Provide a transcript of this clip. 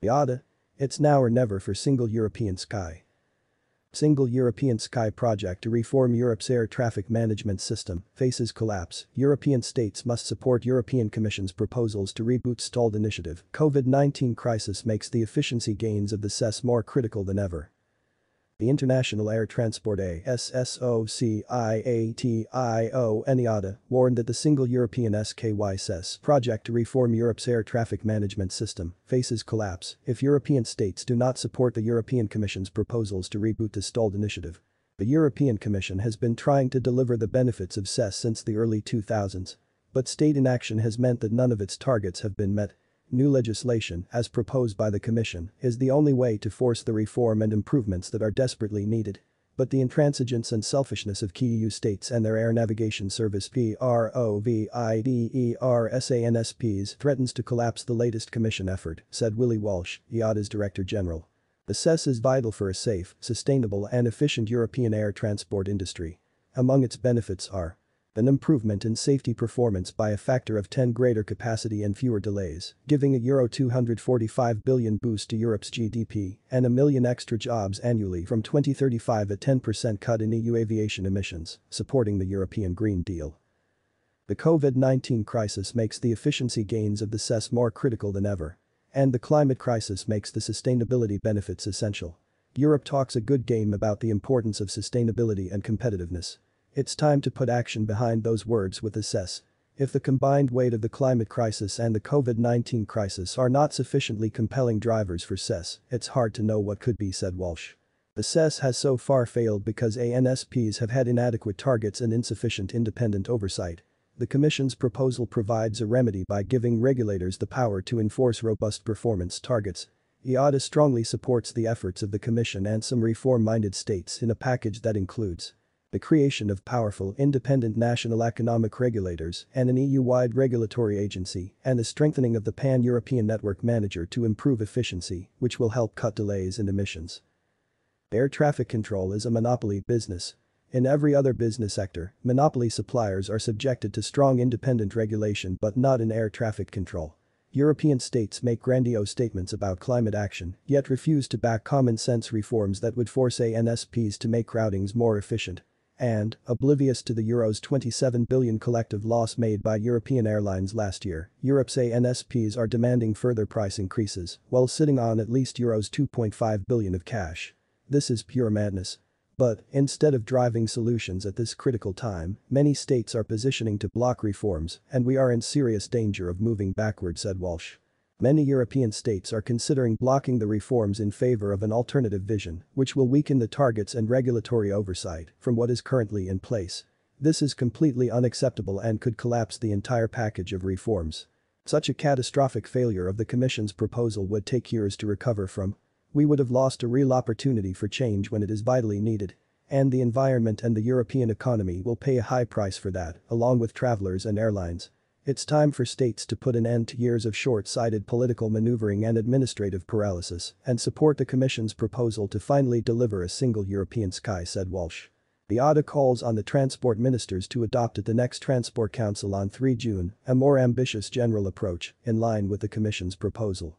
IATA, it's now or never for Single European Sky. Single European Sky project to reform Europe's air traffic management system faces collapse. European states must support European Commission's proposals to reboot stalled initiative. COVID-19 crisis makes the efficiency gains of the SES more critical than ever. The International Air Transport IATA warned that the Single European SKY project to reform Europe's air traffic management system faces collapse if European states do not support the European Commission's proposals to reboot the stalled initiative. The European Commission has been trying to deliver the benefits of SES since the early 2000s, but state inaction has meant that none of its targets have been met. New legislation, as proposed by the Commission, is the only way to force the reform and improvements that are desperately needed. But the intransigence and selfishness of key EU states and their air navigation service PROVIDERSANSPs threatens to collapse the latest Commission effort, said Willie Walsh, IATA's Director General. The SES is vital for a safe, sustainable and efficient European air transport industry. Among its benefits are an improvement in safety performance by a factor of 10, greater capacity and fewer delays, giving a €245 billion boost to Europe's GDP, and 1 million extra jobs annually from 2035, a 10% cut in EU aviation emissions, supporting the European Green Deal. The COVID-19 crisis makes the efficiency gains of the SES more critical than ever. And the climate crisis makes the sustainability benefits essential. Europe talks a good game about the importance of sustainability and competitiveness. It's time to put action behind those words with the SES. If the combined weight of the climate crisis and the COVID-19 crisis are not sufficiently compelling drivers for SES, it's hard to know what could be, said Walsh. The SES has so far failed because ANSPs have had inadequate targets and insufficient independent oversight. The Commission's proposal provides a remedy by giving regulators the power to enforce robust performance targets. IATA strongly supports the efforts of the Commission and some reform-minded states in a package that includes the creation of powerful, independent national economic regulators and an EU-wide regulatory agency, and the strengthening of the Pan-European Network Manager to improve efficiency, which will help cut delays and emissions. Air traffic control is a monopoly business. In every other business sector, monopoly suppliers are subjected to strong independent regulation, but not in air traffic control. European states make grandiose statements about climate action, yet refuse to back common-sense reforms that would force ANSPs to make routings more efficient. And, oblivious to the €27 billion collective loss made by European airlines last year, Europe's ANSPs are demanding further price increases while sitting on at least €2.5 billion of cash. This is pure madness. But, instead of driving solutions at this critical time, many states are positioning to block reforms, and we are in serious danger of moving backward, said Walsh. Many European states are considering blocking the reforms in favor of an alternative vision, which will weaken the targets and regulatory oversight from what is currently in place. This is completely unacceptable and could collapse the entire package of reforms. Such a catastrophic failure of the Commission's proposal would take years to recover from. We would have lost a real opportunity for change when it is vitally needed. And the environment and the European economy will pay a high price for that, along with travelers and airlines. It's time for states to put an end to years of short-sighted political maneuvering and administrative paralysis and support the Commission's proposal to finally deliver a single European sky, said Walsh. The IATA calls on the transport ministers to adopt at the next Transport Council on 3 June a more ambitious general approach in line with the Commission's proposal.